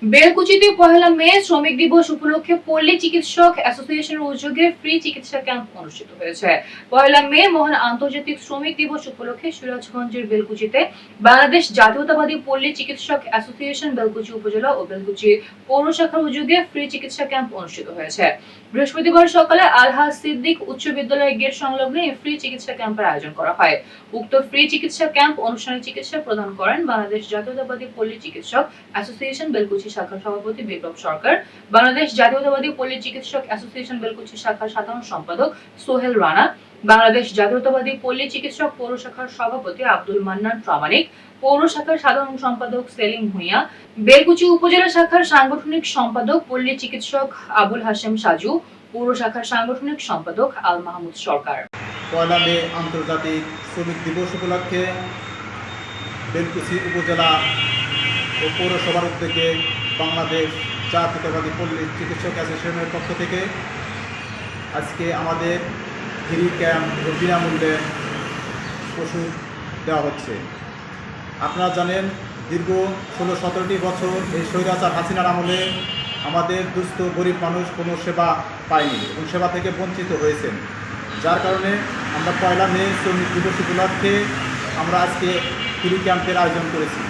বেলকুচিতে পহেলা মে শ্রমিক দিবস উপলক্ষে পল্লী চিকিৎসক অ্যাসোসিয়েশনের উদ্যোগে ফ্রি চিকিৎসা ক্যাম্প অনুষ্ঠিত হয়েছে। পহেলা মে মহান আন্তর্জাতিক শ্রমিক দিবস উপলক্ষে সিরাজগঞ্জের বেলকুচিতে বাংলাদেশ জাতীয়তাবাদী পল্লী চিকিৎসক অ্যাসোসিয়েশন বেলকুচি উপজেলা ও বেলকুচি পৌর শাখার উদ্যোগে ফ্রি চিকিৎসা ক্যাম্প অনুষ্ঠিত হয়েছে। বৃহস্পতিবার সকালে আলহাজ সিদ্দিক উচ্চ বিদ্যালয়ের গেট সংলগ্ন এই ফ্রি চিকিৎসা ক্যাম্পের আয়োজন করা হয়। উক্ত ফ্রি চিকিৎসা ক্যাম্প অনুষ্ঠানে চিকিৎসা প্রদান করেন বাংলাদেশ জাতীয়তাবাদী পল্লী চিকিৎসক অ্যাসোসিয়েশন বেলকুচি শাখার সভাপতি বিপ্লব সরকার, বাংলাদেশ জাতীয়তাবাদী পল্লী চিকিৎসক অ্যাসোসিয়েশন বেলকুচি শাখার সাধারণ সম্পাদক সোহেল রানা, বাংলাদেশ জাতীয়তাবাদী পল্লী চিকিৎসক পৌর শাখার সভাপতি আব্দুল মান্নান প্রামাণিক, পৌর শাখার সাধারণ সম্পাদক সেলিম ভুঁইয়া, বেলকুচি উপজেলা শাখার সাংগঠনিক সম্পাদক পল্লী চিকিৎসক আবুল হাশেম সাজু, পৌর শাখার সাংগঠনিক সম্পাদক আল মাহমুদ সরকার। পয়লা মে আন্তর্জাতিক শ্রমিক দিবস উপলক্ষে বেলকুচি উপজেলা ও পৌরসভার উদ্যোগে বাংলাদেশ জাতীয়তাবাদী পল্লী চিকিৎসক অ্যাসোসিয়েশনের পক্ষ থেকে আজকে আমাদের ফ্রি ক্যাম্প বিনামূল্যে ওষুধ দেওয়া হচ্ছে। আপনারা জানেন, দীর্ঘ 16-17টি বছর এই স্বৈরাচার হাসিনার আমলে আমাদের দুস্থ গরিব মানুষ কোনো সেবা পায়নি এবং সেবা থেকে বঞ্চিত হয়েছেন। যার কারণে আমরা পয়লা মে শ্রমিক দিবস উপলক্ষে আমরা আজকে ফ্রি ক্যাম্পের আয়োজন করেছি।